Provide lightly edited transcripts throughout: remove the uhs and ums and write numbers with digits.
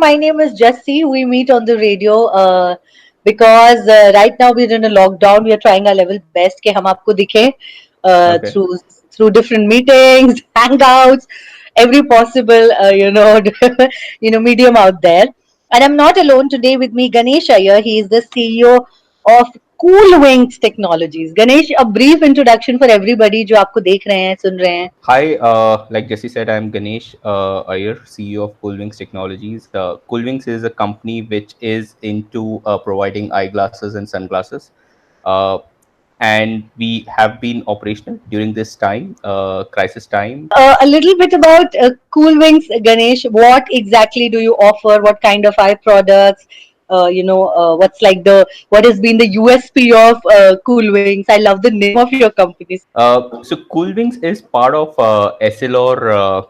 my name is Jessie. We meet on the radio because right now we're in a lockdown. We are trying our level best कि हम आपको दिखें Okay. through different meetings, hangouts, every possible medium out there. And I'm not alone today. With me, Ganesh Iyer. He is the CEO of Cool Wings Technologies. Ganesh, a brief introduction for everybody जो आपको देख रहे हैं, सुन रहे हैं. Hi, like Jesse said, I'm Ganesh Iyer, CEO of Coolwings Technologies. Coolwings is a company which is into providing eyeglasses and sunglasses. Uh, and we have been operational during this time, crisis time. A little bit about Cool Wings, Ganesh. What exactly do you offer? What kind of eye products? What's like what has been the USP of Cool Wings? I love the name of your company. So Coolwings is part of Essilor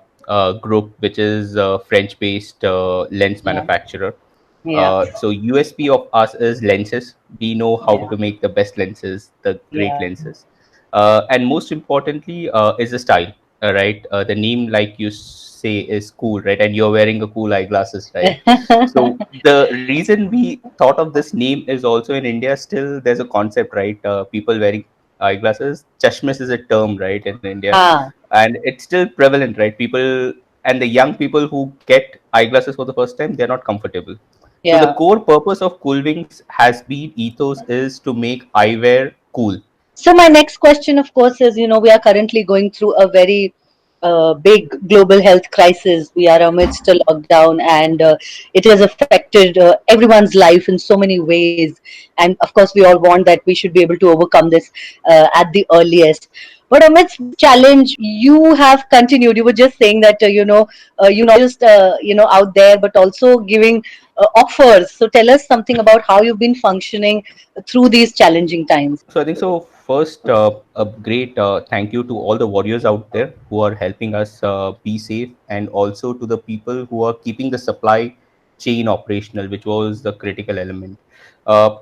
group, which is a French-based lens Yeah, manufacturer. yeah, So USP of us is lenses. We know how yeah, to make the best lenses, the great yeah. lenses, and most importantly is the style. Right, the name, like you say, is cool, right? And you're wearing a cool eyeglasses, right? So the reason we thought of this name is also in India. Still, there's a concept, right? People wearing eyeglasses. Chashmas is a term, right, in India, Ah, and it's still prevalent, right? People and the young people who get eyeglasses for the first time, they're not comfortable. So the yeah. core purpose of Coolwings has been ethos is to make eyewear cool. So my next question, of course, is we are currently going through a very big global health crisis. We are amidst a lockdown, and it has affected everyone's life in so many ways. And of course, we all want that we should be able to overcome this at the earliest. But amidst this challenge, you have continued. You were just saying that you not just out there, but also giving offers. So tell us something about how you've been functioning through these challenging times. So I think so. First, a great thank you to all the warriors out there who are helping us be safe, and also to the people who are keeping the supply chain operational, which was the critical element.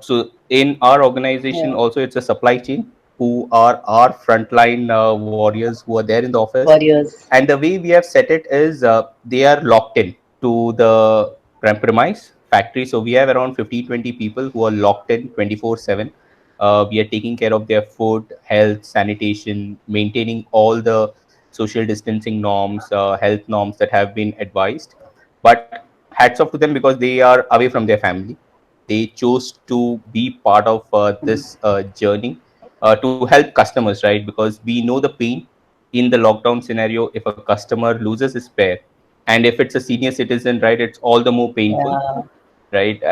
So in our organization, Yeah, also it's a supply chain who are our frontline warriors who are there in the office, warriors. and the way we have set it is they are locked in to the premise factory. So we have around 50-20 people who are locked in 24/7. We are taking care of their food, health, sanitation, maintaining all the social distancing norms, health norms that have been advised. But hats off to them because they are away from their family. They chose to be part of this journey to help customers, right? Because we know the pain in the lockdown scenario if a customer loses his pair, and if it's a senior citizen, right, it's all the more painful, Yeah, right?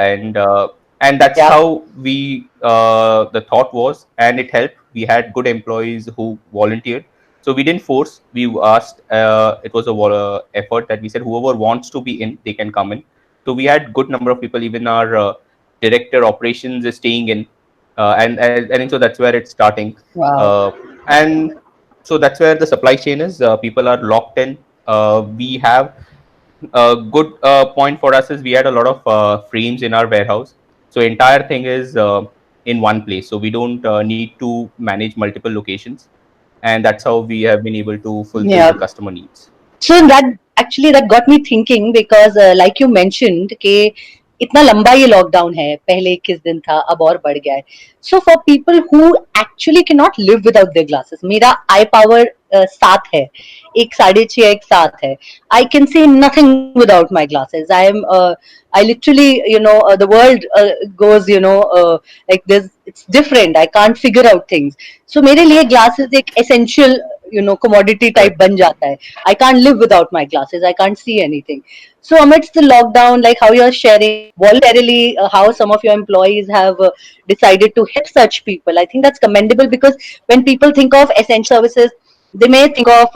And that's yeah, how we the thought was, and it helped. We had good employees who volunteered, so we didn't force. We asked. It was a effort that we said whoever wants to be in, they can come in. So we had good number of people. Even our director operations is staying in, and so that's where it's starting. wow. And so that's where the supply chain is. People are locked in. We have a good point for us is we had a lot of frames in our warehouse. So entire thing is in one place. So we don't need to manage multiple locations, and that's how we have been able to fulfill Yeah. the customer needs. So that got me thinking because like you mentioned कि इतना लंबा ये lockdown है, पहले 21 दिन था, अब और बढ़ गया है. So for people who actually cannot live without their glasses, मेरा आई पावर 7 है, एक 6.5 एक 7 है. I can see nothing without my glasses. I literally the world goes like this. It's different. I can't figure out things. So मेरे लिए glasses एक essential commodity type Correct. ban jata hai. I can't live without my glasses. I can't see anything. So amidst the lockdown, like how you're sharing voluntarily, how some of your employees have decided to help such people, I think that's commendable because when people think of essential services, they may think of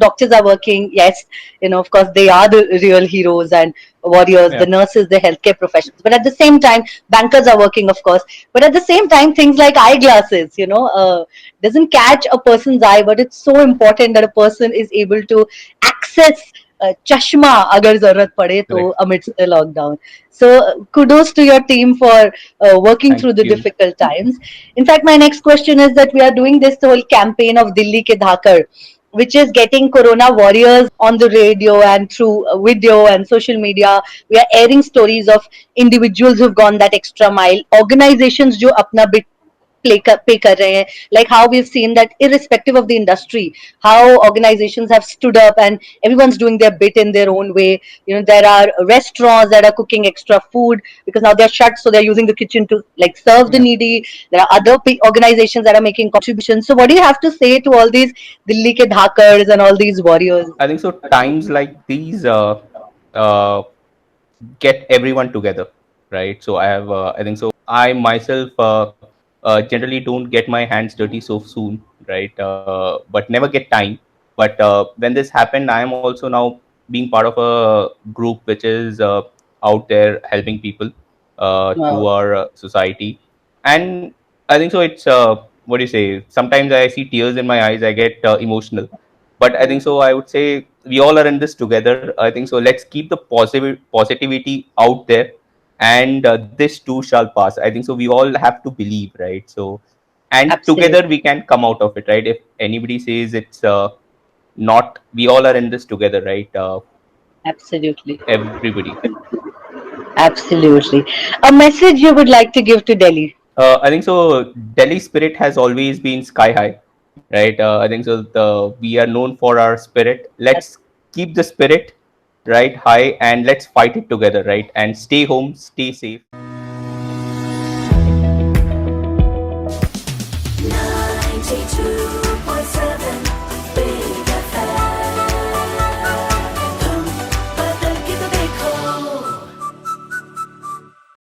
doctors are working. Yes, of course they are the real heroes and warriors, the Yeah. nurses, the healthcare professionals. But at the same time, bankers are working, of course. But at the same time, things like eyeglasses, doesn't catch a person's eye, but it's so important that a person is able to access chashma agar zarurat pade to Correct. amidst the lockdown. So kudos to your team for working Thank through the you. difficult times. In fact, my next question is that we are doing this whole campaign of Delhi ke Dhakar. which is getting Corona warriors on the radio and through video and social media. We are airing stories of individuals who've gone that extra mile. Organizations जो अपना bit pay kar rahe hain, like how we've seen that irrespective of the industry, how organizations have stood up and everyone's doing their bit in their own way. You know, there are restaurants that are cooking extra food because now they're shut, so they're using the kitchen to like serve the Yeah. needy. There are other organizations that are making contributions. So what do you have to say to all these Delhi ke dhakars and all these warriors? I think so. Times like these uh, get everyone together, right? So I have, I think so. I myself generally don't get my hands dirty so soon, right? But never get time. But when this happened, I am also now being part of a group which is out there helping people through Wow. our society. And I think so. It's what do you say? Sometimes I see tears in my eyes. I get emotional, but I think so. I would say we all are in this together. I think so. Let's keep the positivity out there, and this too shall pass. I think so. We all have to believe, right? So, and Absolutely. together we can come out of it, right? If anybody says it's not, we all are in this together, right? Absolutely. Everybody. Absolutely. A message you would like to give to Delhi? I think so. Delhi spirit has always been sky high, right? I think so. We are known for our spirit. Let's keep the spirit right high, and let's fight it together, right? And stay home, stay safe.